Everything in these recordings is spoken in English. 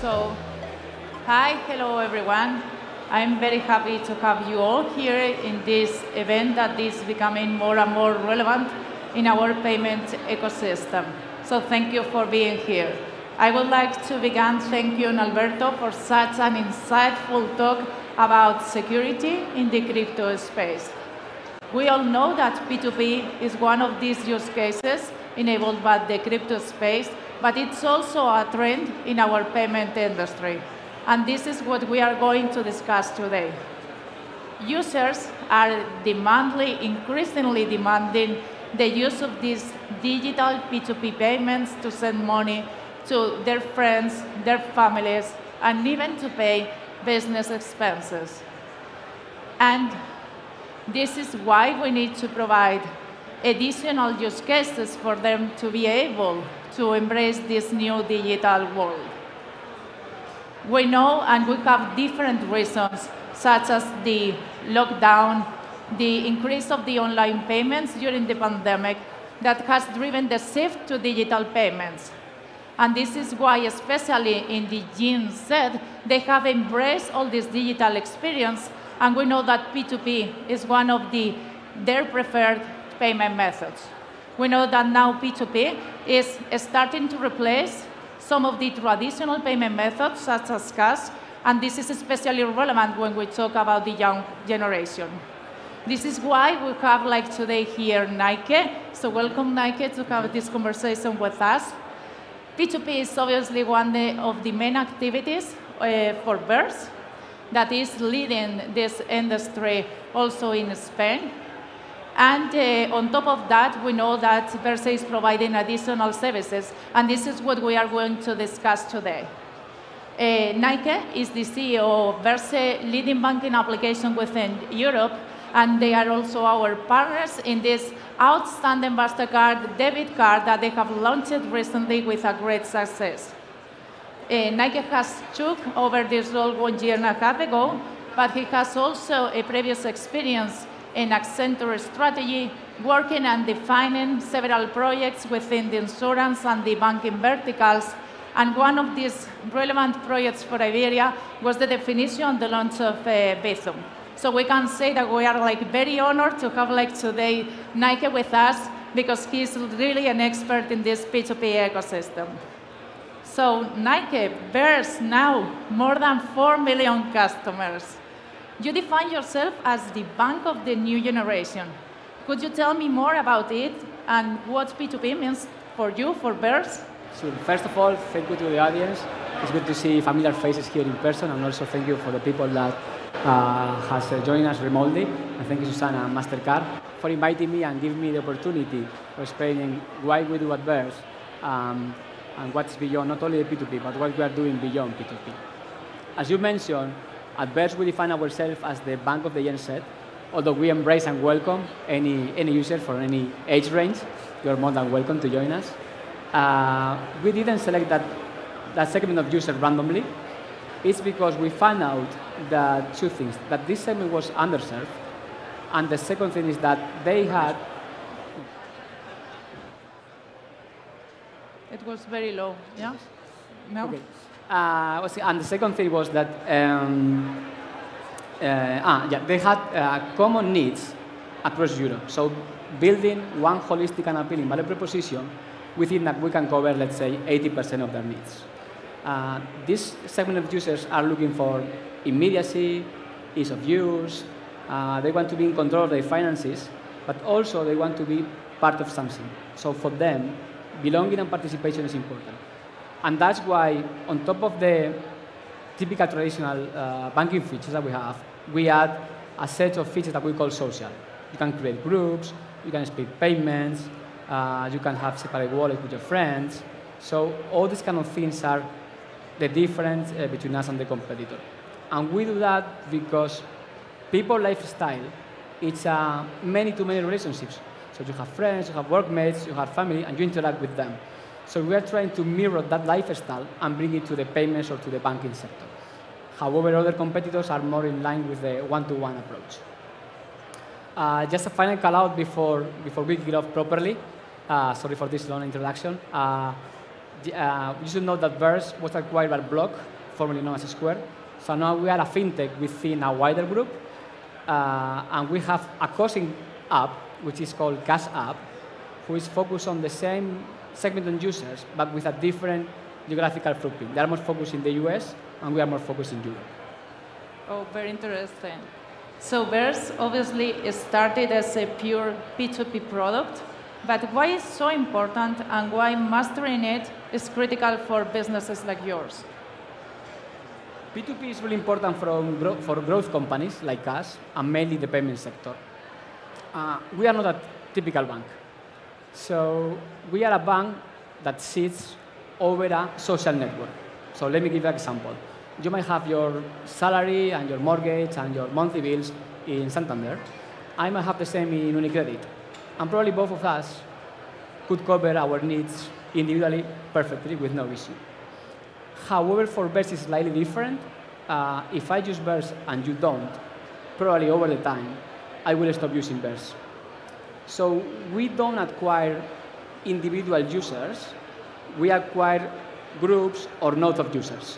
So, hi, hello everyone. I'm very happy to have you all here in this event that is becoming more and more relevant in our payment ecosystem. So thank you for being here. I would like to begin thanking you, Alberto, for such an insightful talk about security in the crypto space. We all know that P2P is one of these use cases enabled by the crypto space, but it's also a trend in our payment industry. And this is what we are going to discuss today. Users are increasingly demanding the use of these digital P2P payments to send money to their friends, their families, and even to pay business expenses. And this is why we need to provide additional use cases for them to be able to embrace this new digital world. We know and we have different reasons, such as the lockdown, the increase of the online payments during the pandemic that has driven the shift to digital payments. And this is why, especially in the Gen Z, they have embraced all this digital experience, and we know that P2P is one of their preferred payment methods. We know that now P2P is starting to replace some of the traditional payment methods, such as cash, and this is especially relevant when we talk about the young generation. This is why we have, like today here, Nike. So welcome, Nike, to have this conversation with us. P2P is obviously one of the main activities for Verse that is leading this industry also in Spain. And on top of that, we know that Verse is providing additional services, and this is what we are going to discuss today. Nike is the CEO of Verse, leading banking application within Europe, and they are also our partners in this outstanding Mastercard debit card that they have launched recently with a great success. Nike has took over this role 1 year and a half ago, but he has also a previous experience in Accenture strategy, working and defining several projects within the insurance and the banking verticals. And one of these relevant projects for Iberia was the definition and the launch of Bizum. So we can say that we are very honored to have today Nike with us, because he's really an expert in this P2P ecosystem. So Nike bears now more than 4 million customers. You define yourself as the bank of the new generation. Could you tell me more about it and what P2P means for you, for Bears? So first of all, thank you to the audience. It's good to see familiar faces here in person, and also thank you for the people that has joined us remotely. And thank you, Susanna and Mastercard, for inviting me and giving me the opportunity for explaining why we do at Bears and what's beyond not only the P2P, but what we are doing beyond P2P. As you mentioned, at Bears we define ourselves as the bank of the Gen Z, although we embrace and welcome any user from any age range. You are more than welcome to join us. We didn't select that segment of users randomly. It's because we found out that two things: that this segment was underserved, and the second thing is that they had. It was very low, yeah? No? Okay. And the second thing was that they had common needs across Europe. So building one holistic and appealing value proposition within that we can cover, let's say, 80% of their needs. This segment of users are looking for immediacy, ease of use. They want to be in control of their finances, but also they want to be part of something. So for them, belonging and participation is important. And that's why, on top of the typical traditional banking features that we add a set of features that we call social. You can create groups, you can split payments, you can have separate wallets with your friends. So all these kind of things are the difference between us and the competitor. And we do that because people lifestyle, it's many-to-many relationships. So you have friends, you have workmates, you have family, and you interact with them. So we are trying to mirror that lifestyle and bring it to the payments or to the banking sector. However, other competitors are more in line with the one-to-one approach. Just a final call out before we kick it off properly. Sorry for this long introduction. You should know that Verse was acquired by Block, formerly known as Square. So now we are a fintech within a wider group, and we have a costing app, which is called Cash App, who is focused on the same segment of users, but with a different geographical footprint. They are more focused in the US, and we are more focused in Europe. Oh, very interesting. So Verse obviously started as a pure P2P product, but why is it so important and why mastering it is critical for businesses like yours? P2P is really important for growth companies like us, and mainly the payment sector. We are not a typical bank. So we are a bank that sits over a social network. So let me give you an example. You might have your salary and your mortgage and your monthly bills in Santander. I might have the same in UniCredit. And probably both of us could cover our needs individually perfectly with no issue. However, for Verse it's slightly different. If I use Verse and you don't, probably over the time, I will stop using Verse. So we don't acquire individual users. We acquire groups or nodes of users.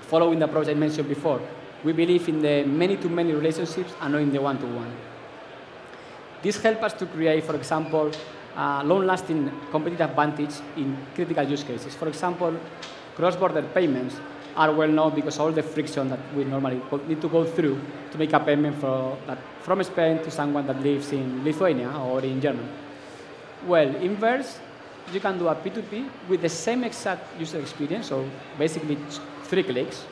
Following the approach I mentioned before, we believe in the many-to-many relationships and not in the one-to-one. This helps us to create, for example, long-lasting competitive advantage in critical use cases. For example, cross-border payments are well known because all the friction that we normally need to go through to make a payment from Spain to someone that lives in Lithuania or in Germany. Well, in Verse, you can do a P2P with the same exact user experience, so basically 3 clicks.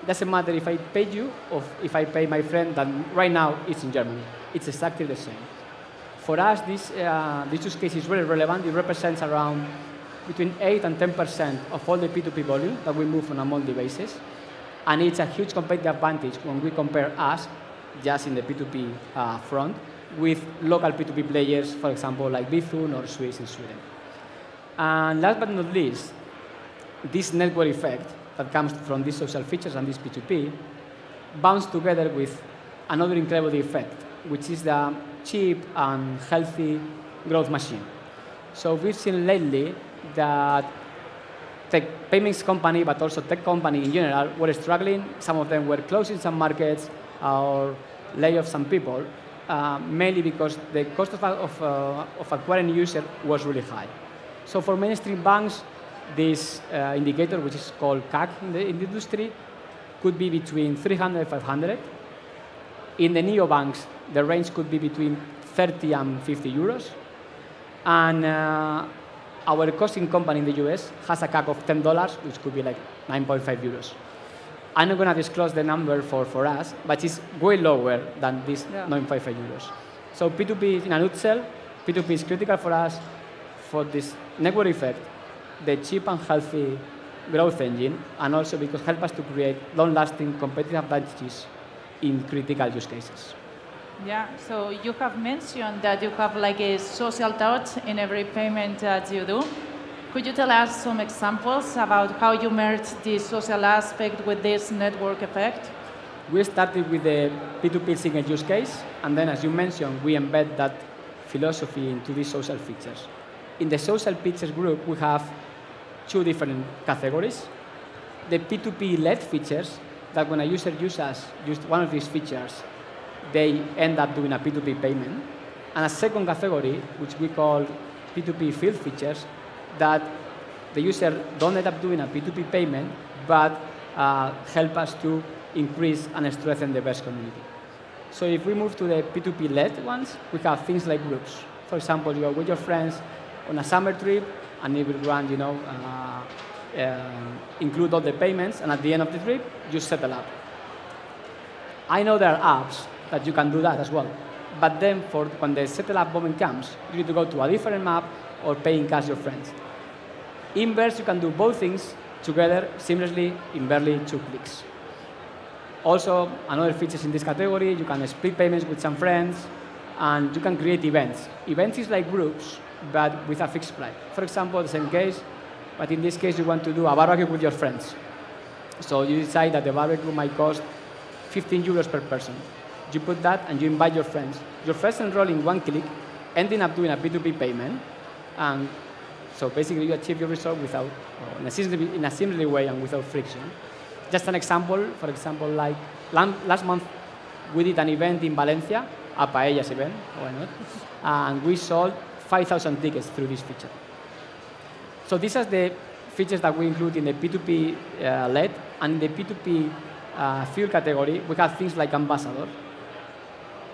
It doesn't matter if I pay you or if I pay my friend that right now is in Germany. It's exactly the same. For us, this use case is really relevant. It represents around between 8 and 10% of all the P2P volume that we move on a monthly basis. And it's a huge competitive advantage when we compare us, just in the P2P front, with local P2P players, for example, like Bithun or Swiss in Sweden. And last but not least, this network effect that comes from these social features and this P2P bounds together with another incredible effect, which is the cheap and healthy growth machine. So we've seen lately that tech payments company, but also tech company in general, were struggling. Some of them were closing some markets or lay off some people, mainly because the cost of acquiring a user was really high. So for mainstream banks, this indicator, which is called CAC in the industry, could be between 300 and 500. In the neobanks, the range could be between 30 and 50 euros. And our costing company in the US has a CAC of $10, which could be like 9.5 euros. I'm not going to disclose the number for us, but it's way lower than this 9.5 euros. So P2P, in a nutshell, P2P is critical for us for this network effect, the cheap and healthy growth engine, and also because it helps us to create long-lasting competitive advantages in critical use cases. Yeah, so you have mentioned that you have like a social touch in every payment that you do. Could you tell us some examples about how you merge the social aspect with this network effect? We started with the P2P single use case, and then, as you mentioned, we embed that philosophy into these social features. In the social features group, we have 2 different categories. The P2P-led features, that when a user uses one of these features, they end up doing a P2P payment. And a second category, which we call P2P field features, that the user don't end up doing a P2P payment, but help us to increase and strengthen the Verse community. So if we move to the P2P-led ones, we have things like groups. For example, you are with your friends on a summer trip, and it will run, include all the payments, and at the end of the trip, you settle up. I know there are apps that you can do that as well, but then for when the settle up moment comes, you need to go to a different map or pay in cash your friends. In Verse, you can do both things together seamlessly in barely 2 clicks. Also, another features in this category, you can split payments with some friends, and you can create events. Events is like groups, but with a fixed price. For example, the same case, but in this case, you want to do a barbecue with your friends. So you decide that the barbecue might cost 15 euros per person. You put that, and you invite your friends. Your friends enroll in 1 click, ending up doing a P2P payment, and So basically, you achieve your result without, in a seamless way and without friction. Just an example, for example, like last month, we did an event in Valencia, a paellas event, why not? And we sold 5,000 tickets through this feature. So these are the features that we include in the P2P LED, and in the P2P fuel category, we have things like Ambassador.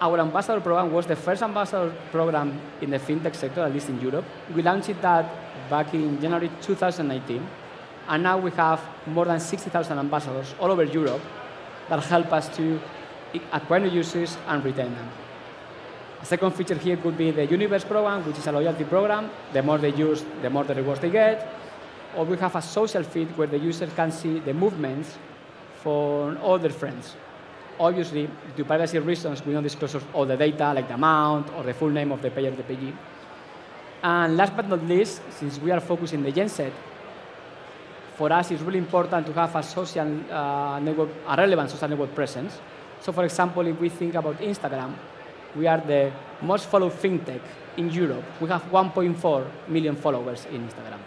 Our Ambassador program was the first Ambassador program in the fintech sector, at least in Europe. We launched that back in January 2019, and now we have more than 60,000 ambassadors all over Europe that help us to acquire new users and retain them. A second feature here could be the Universe program, which is a loyalty program. The more they use, the more the rewards they get. Or we have a social feed where the user can see the movements for all their friends. Obviously, due to privacy reasons, we don't disclose all the data, like the amount or the full name of the payer, the payee. And last but not least, since we are focusing the Gen Z, for us it's really important to have a social network, a relevant social network presence. So for example, if we think about Instagram, we are the most followed fintech in Europe. We have 1.4 million followers in Instagram.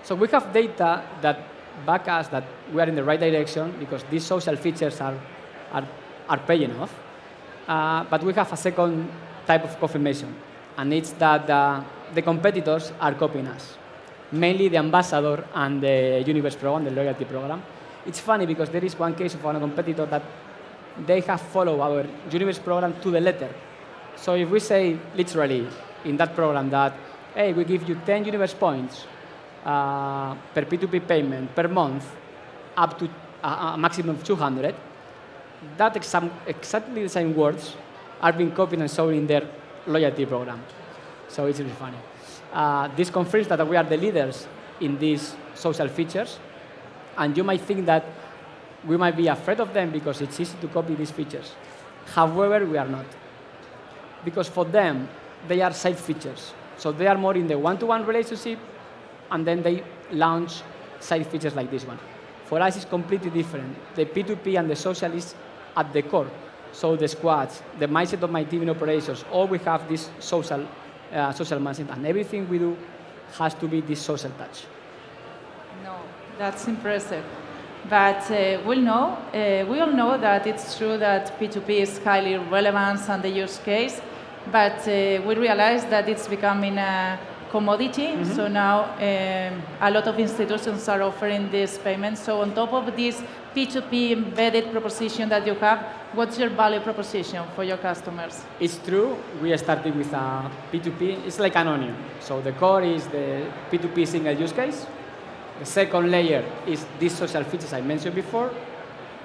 So we have data that back us that we are in the right direction because these social features are paying off. But we have a second type of confirmation, and it's that the competitors are copying us, mainly the Ambassador and the Universe program, the loyalty program. It's funny because there is one case of one competitor that they have followed our Universe program to the letter. So if we say literally in that program that, hey, we give you 10 Universe points per P2P payment per month, up to a maximum of 200, that exactly the same words are being copied and shown in their loyalty program. So it's really funny. This confirms that we are the leaders in these social features, and you might think that we might be afraid of them because it's easy to copy these features. However, we are not. Because for them, they are side features. So they are more in the one-to-one relationship, and then they launch side features like this one. For us, it's completely different. The P2P and the social is at the core. So the squads, the mindset of my team in operations, all we have this social mindset, and everything we do has to be this social touch. No, that's impressive. But we all know that it's true that P2P is highly relevant and the use case, but we realize that it's becoming a commodity. Mm-hmm. So now a lot of institutions are offering this payment. So on top of this P2P embedded proposition that you have, what's your value proposition for your customers? It's true. We started with a P2P. It's like an onion. So the core is the P2P single use case. The second layer is these social features I mentioned before.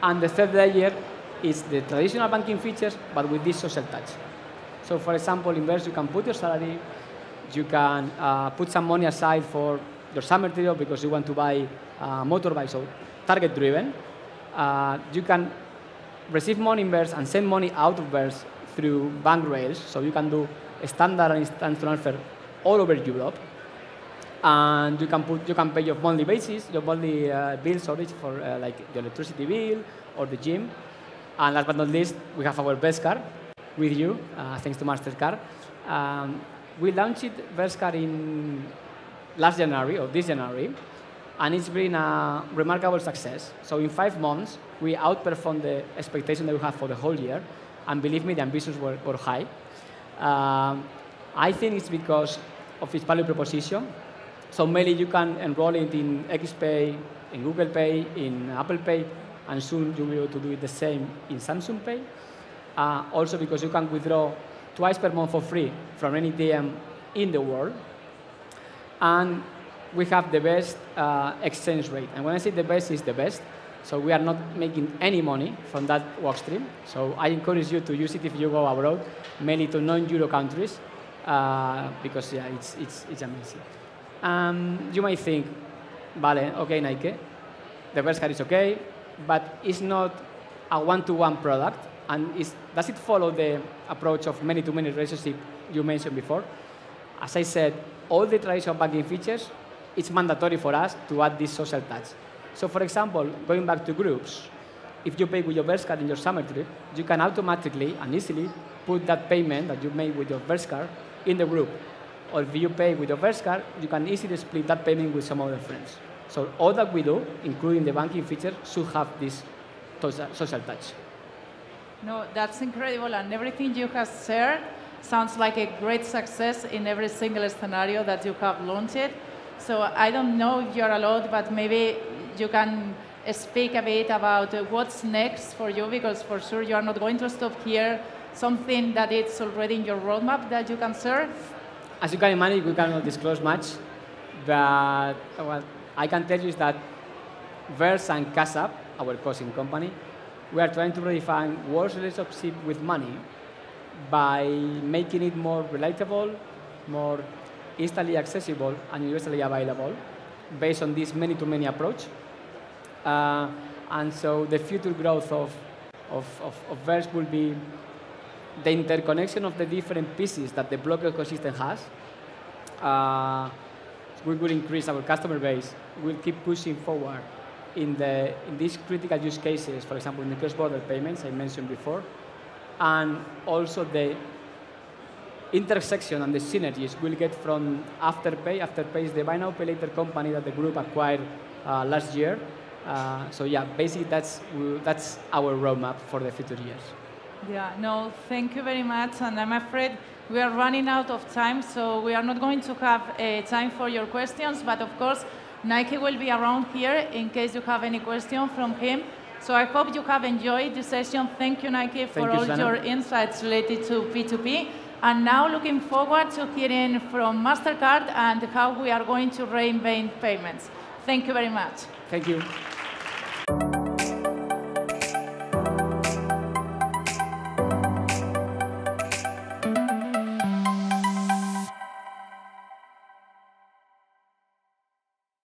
And the third layer is the traditional banking features, but with this social touch. So for example, in Verse, you can put your salary, you can put some money aside for your summer trip because you want to buy a motorbike, so target-driven. You can receive money in Verse and send money out of Verse through bank rails, so you can do a standard and instant transfer all over Europe. And you can pay your monthly basis, your monthly bills, for like your electricity bill or the gym. And last but not least, we have our Verse card with you, thanks to Mastercard. We launched Verse card in last January, or this January, and it's been a remarkable success. So in 5 months, we outperformed the expectation that we had for the whole year, and believe me, the ambitions were high. I think it's because of its value proposition. So mainly you can enroll it in XPay, in Google Pay, in Apple Pay, and soon you'll be able to do it the same in Samsung Pay. Also because you can withdraw twice per month for free from any ATM in the world. And we have the best exchange rate. And when I say the best, it's the best. So we are not making any money from that work stream. So I encourage you to use it if you go abroad, mainly to non-Euro countries, because yeah, it's amazing. You might think, vale, okay, Nike, the Verse card is okay, but it's not a one-to-one product. And does it follow the approach of many-to-many relationship you mentioned before? As I said, all the traditional banking features, it's mandatory for us to add this social touch. So for example, going back to groups, if you pay with your Verse card in your summer trip, you can automatically and easily put that payment that you made with your Verse card in the group. or if you pay with your first card, you can easily split that payment with some other friends. So all that we do, including the banking feature, should have this social touch. No, that's incredible, and everything you have shared sounds like a great success in every single scenario that you have launched. So I don't know if you're allowed, but maybe you can speak a bit about what's next for you, because for sure you are not going to stop here. Something that is already in your roadmap that you can share? As you can imagine, we cannot disclose much, but what I can tell you is that Verse and Cash App, our cousin company, we are trying to redefine world's relationship with money by making it more relatable, more instantly accessible, and universally available, based on this many-to-many approach. And so the future growth of Verse will be the interconnection of the different pieces that the block ecosystem has. We will increase our customer base. We'll keep pushing forward in these critical use cases, for example, in the cross-border payments I mentioned before, and also the intersection and the synergies we'll get from Afterpay. Afterpay is the buy now, pay later company that the group acquired last year. So yeah, basically that's our roadmap for the future years. Yeah, no, thank you very much. And I'm afraid we are running out of time, so we are not going to have time for your questions. But of course, Nike will be around here in case you have any question from him. So I hope you have enjoyed this session. Thank you, Nike, for all your insights related to P2P. And now looking forward to hearing from Mastercard and how we are going to reinvent payments. Thank you very much. Thank you.